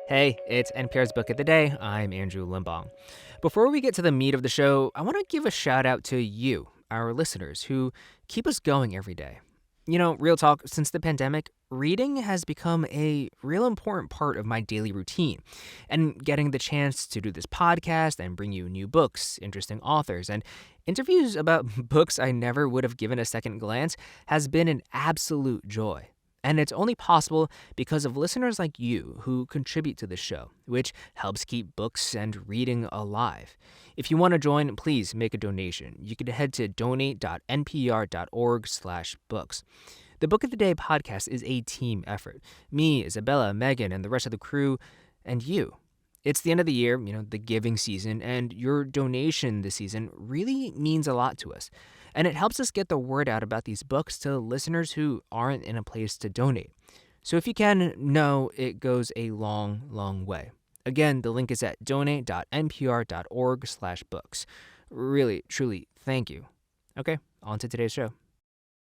Hey, it's NPR's Book of the Day. I'm Andrew Limbong. Before we get to the meat of the show, I want to give a shout out to you, our listeners, who keep us going every day. Real talk, since the pandemic, reading has become a real important part of my daily routine. And getting the chance to do this podcast and bring you new books, interesting authors, and interviews about books I never would have given a second glance has been an absolute joy. And it's only possible because of listeners like you who contribute to the show, which helps keep books and reading alive. If you want to join, please make a donation. You can head to donate.npr.org/books. The Book of the Day podcast is a team effort. Me, Isabella, Megan, and the rest of the crew, and you. It's the end of the year, the giving season, and your donation this season really means a lot to us. And it helps us get the word out about these books to listeners who aren't in a place to donate. So if you can, know it goes a long, long way. Again, the link is at donate.npr.org/books. Really, truly, thank you. Okay, on to today's show.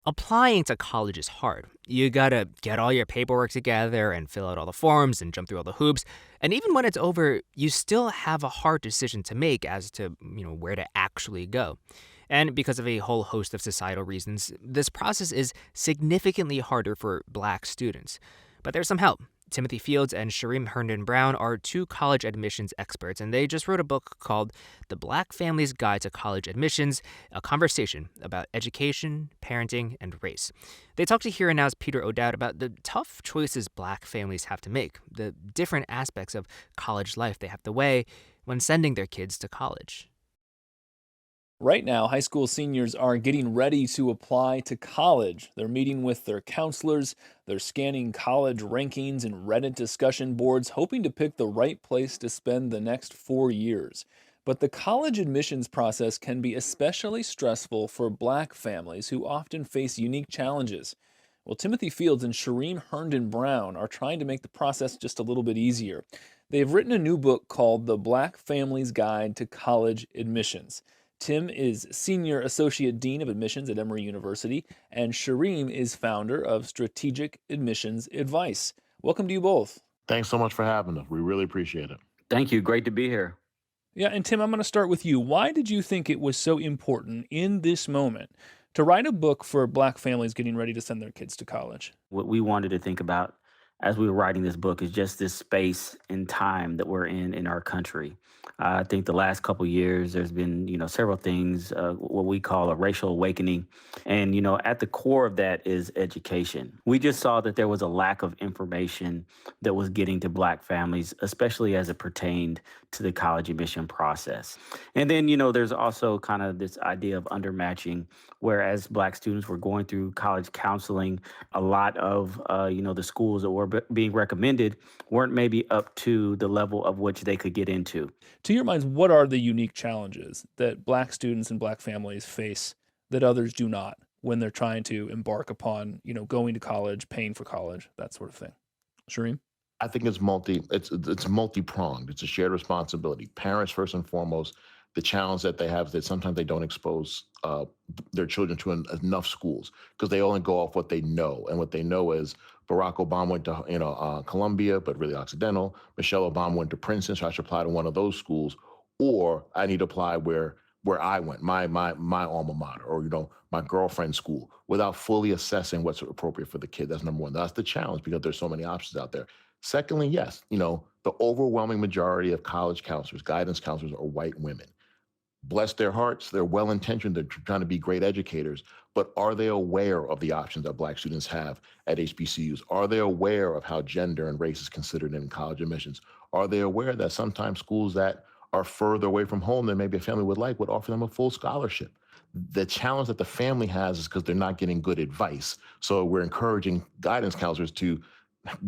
Applying to college is hard. You gotta get all your paperwork together and fill out all the forms and jump through all the hoops. And even when it's over, you still have a hard decision to make as to, where to actually go. And because of a whole host of societal reasons, this process is significantly harder for Black students. But there's some help. Timothy Fields and Shereem Herndon-Brown are two college admissions experts, and they just wrote a book called The Black Family's Guide to College Admissions, a conversation about education, parenting, and race. They talked to Here and Now's Peter O'Dowd about the tough choices Black families have to make, the different aspects of college life they have to weigh when sending their kids to college. Right now, high school seniors are getting ready to apply to college. They're meeting with their counselors, they're scanning college rankings and Reddit discussion boards, hoping to pick the right place to spend the next 4 years. But the college admissions process can be especially stressful for Black families who often face unique challenges. Well, Timothy Fields and Shereem Herndon-Brown are trying to make the process just a little bit easier. They've written a new book called The Black Family's Guide to College Admissions. Tim is Senior Associate Dean of Admissions at Emory University, and Shareem is founder of Strategic Admissions Advice. Welcome to you both. Thanks so much for having us. We really appreciate it. Thank you. Great to be here. Yeah, and Tim, I'm going to start with you. Why did you think it was so important in this moment to write a book for Black families getting ready to send their kids to college? What we wanted to think about as we were writing this book is just this space and time that we're in our country. I think the last couple years, there's been, several things, what we call a racial awakening. And, at the core of that is education. We just saw that there was a lack of information that was getting to Black families, especially as it pertained to the college admission process. And then, there's also kind of this idea of undermatching, whereas Black students were going through college counseling, a lot of, the schools that were being recommended weren't maybe up to the level of which they could get into. To your minds, what are the unique challenges that Black students and Black families face that others do not when they're trying to embark upon, going to college, paying for college, that sort of thing? Shareem? I think it's multi-pronged. It's a shared responsibility. Parents, first and foremost, the challenge that they have is that sometimes they don't expose their children to enough schools because they only go off what they know. And what they know is Barack Obama went to Columbia, but really Occidental. Michelle Obama went to Princeton, so I should apply to one of those schools. Or I need to apply where I went, my alma mater, or my girlfriend's school, without fully assessing what's appropriate for the kid. That's number one. That's the challenge because there's so many options out there. Secondly, yes, the overwhelming majority of college counselors, guidance counselors, are white women. Bless their hearts, they're well-intentioned, they're trying to be great educators, but are they aware of the options that Black students have at HBCUs? Are they aware of how gender and race is considered in college admissions? Are they aware that sometimes schools that are further away from home than maybe a family would like would offer them a full scholarship? The challenge that the family has is because they're not getting good advice. So we're encouraging guidance counselors to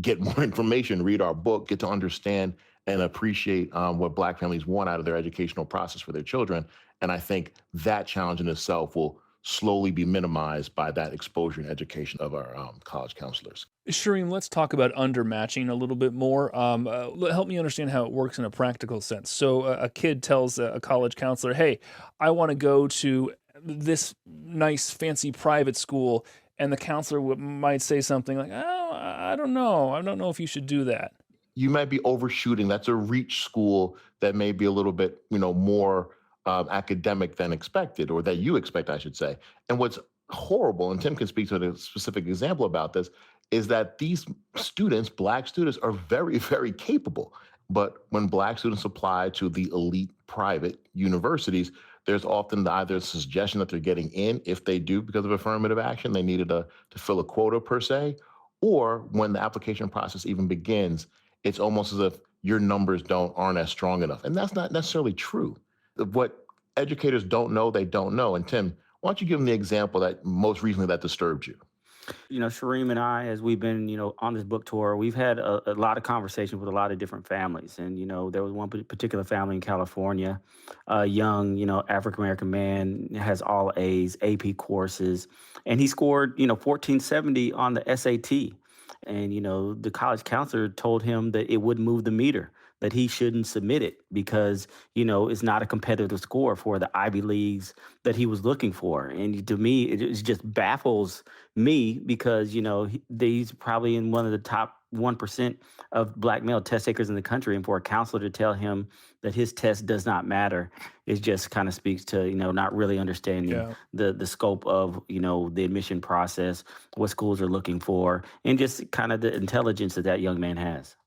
get more information, read our book, get to understand and appreciate what Black families want out of their educational process for their children. And I think that challenge in itself will slowly be minimized by that exposure and education of our college counselors. Shareem, let's talk about undermatching a little bit more. Help me understand how it works in a practical sense. So a kid tells a college counselor, hey, I want to go to this nice, fancy private school. And the counselor might say something like, oh, I don't know. I don't know if you should do that. you might be overshooting. That's a reach school that may be a little bit, more academic than expected, or that you expect, I should say. And what's horrible, and Tim can speak to a specific example about this, is that these students, Black students, are very, very capable. But when Black students apply to the elite private universities, there's often either a suggestion that they're getting in if they do because of affirmative action, they needed to fill a quota per se, or when the application process even begins, it's almost as if your numbers aren't as strong enough. And that's not necessarily true. What educators don't know, they don't know. And Tim, why don't you give them the example that most recently that disturbed you? Shareem and I, as we've been, on this book tour, we've had a lot of conversations with a lot of different families. And, there was one particular family in California, a young, African American man, has all A's, AP courses, and he scored, 1470 on the SAT. And, the college counselor told him that it wouldn't move the meter, that he shouldn't submit it because, it's not a competitive score for the Ivy Leagues that he was looking for. And to me, it just baffles me because, he's probably in one of the top 1% of Black male test takers in the country. And for a counselor to tell him that his test does not matter, it just kind of speaks to, not really understanding Yeah. the scope of, the admission process, what schools are looking for, and just kind of the intelligence that that young man has.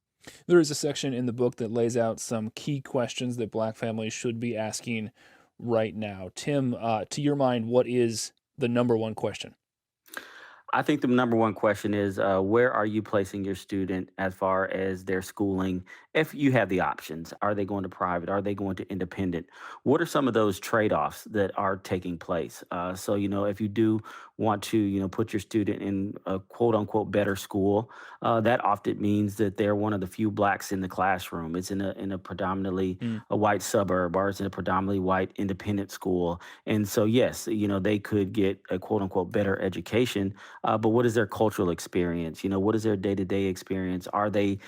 There is a section in the book that lays out some key questions that Black families should be asking right now. Tim, to your mind, what is the number one question? I think the number one question is where are you placing your student as far as their schooling? If you have the options, are they going to private? Are they going to independent? What are some of those trade offs that are taking place? So, if you do want to, put your student in a quote unquote better school, that often means that they're one of the few Blacks in the classroom. It's in a predominantly Mm. a white suburb, or it's in a predominantly white independent school. And so, yes, they could get a quote unquote better education, but what is their cultural experience? What is their day to day experience? Are they,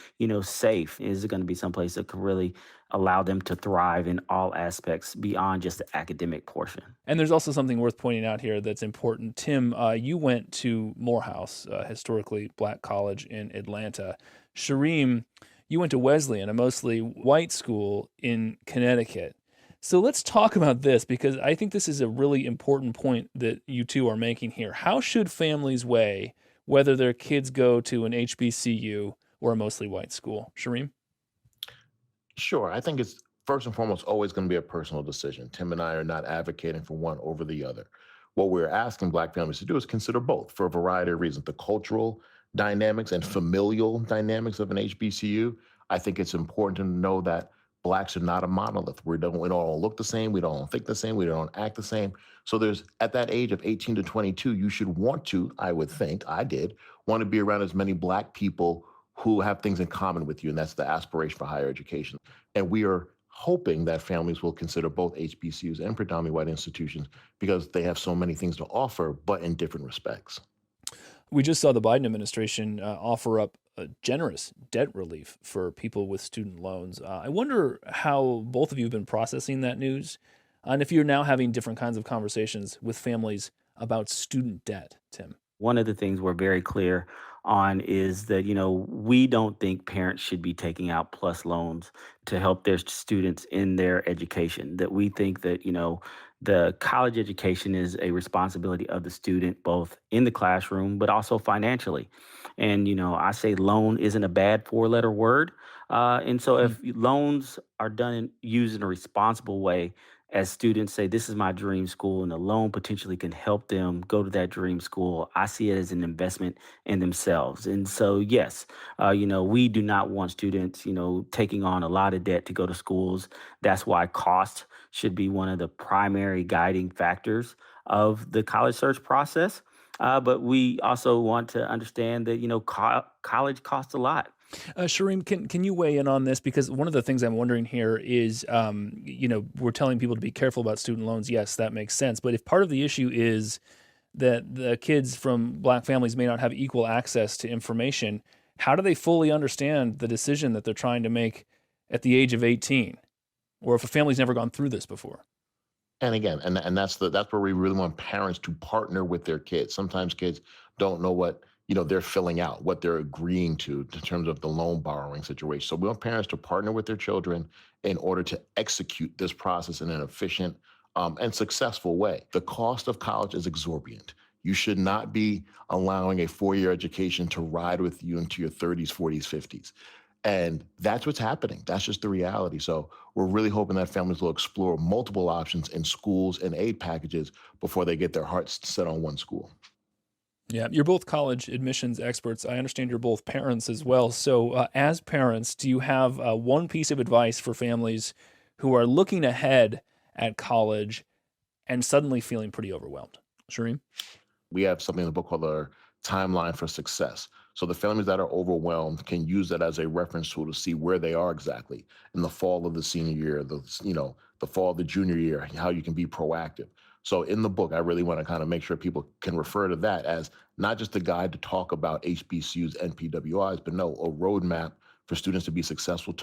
safe? Is it going to be someplace that can really allow them to thrive in all aspects beyond just the academic portion? And there's also something worth pointing out here that's important. Tim, you went to Morehouse, historically Black college in Atlanta. Shareem, you went to Wesleyan, a mostly white school in Connecticut. So let's talk about this because I think this is a really important point that you two are making here. How should families weigh whether their kids go to an HBCU or a mostly white school? Shareem? Sure. I think it's first and foremost always going to be a personal decision. Tim and I are not advocating for one over the other. What we're asking Black families to do is consider both for a variety of reasons. The cultural dynamics and familial dynamics of an HBCU. I think it's important to know that Blacks are not a monolith. We don't all look the same. We don't think the same. We don't act the same. So there's at that age of 18 to 22, you should want to, I would think, I did, want to be around as many Black people who have things in common with you. And that's the aspiration for higher education. And we are hoping that families will consider both HBCUs and predominantly white institutions because they have so many things to offer, but in different respects. We just saw the Biden administration offer up a generous debt relief for people with student loans. I wonder how both of you have been processing that news, and if you're now having different kinds of conversations with families about student debt, Tim. One of the things we're very clear on is that, we don't think parents should be taking out plus loans to help their students in their education. That we think that, the college education is a responsibility of the student, both in the classroom, but also financially. And, I say loan isn't a bad four-letter word. And so Mm. if loans are used in a responsible way, as students say, this is my dream school, and the loan potentially can help them go to that dream school, I see it as an investment in themselves. And so, yes, we do not want students, taking on a lot of debt to go to schools. That's why cost should be one of the primary guiding factors of the college search process. But we also want to understand that, college costs a lot. Shareem, can you weigh in on this? Because one of the things I'm wondering here is, we're telling people to be careful about student loans. Yes, that makes sense. But if part of the issue is that the kids from Black families may not have equal access to information, how do they fully understand the decision that they're trying to make at the age of 18? Or if a family's never gone through this before? And again, and that's where we really want parents to partner with their kids. Sometimes kids don't know what they're filling out, what they're agreeing to in terms of the loan borrowing situation. So we want parents to partner with their children in order to execute this process in an efficient and successful way. The cost of college is exorbitant. You should not be allowing a four-year education to ride with you into your 30s, 40s, 50s. And that's what's happening. That's just the reality. So we're really hoping that families will explore multiple options in schools and aid packages before they get their hearts set on one school. Yeah, you're both college admissions experts. I understand you're both parents as well. So, as parents, do you have one piece of advice for families who are looking ahead at college and suddenly feeling pretty overwhelmed? Shereem? We have something in the book called our timeline for success. So the families that are overwhelmed can use that as a reference tool to see where they are exactly in the fall of the senior year, the fall of the junior year, how you can be proactive. So in the book, I really want to kind of make sure people can refer to that as not just a guide to talk about HBCUs and PWIs, but no, a roadmap for students to be successful,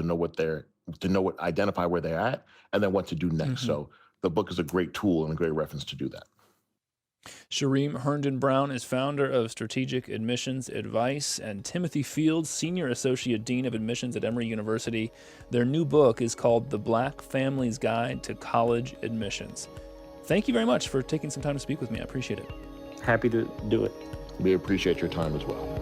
identify where they're at, and then what to do next. So the book is a great tool and a great reference to do that. Shereem Herndon-Brown is founder of Strategic Admissions Advice, and Timothy Fields, Senior Associate Dean of Admissions at Emory University. Their new book is called The Black Family's Guide to College Admissions. Thank you very much for taking some time to speak with me. I appreciate it. Happy to do it. We appreciate your time as well.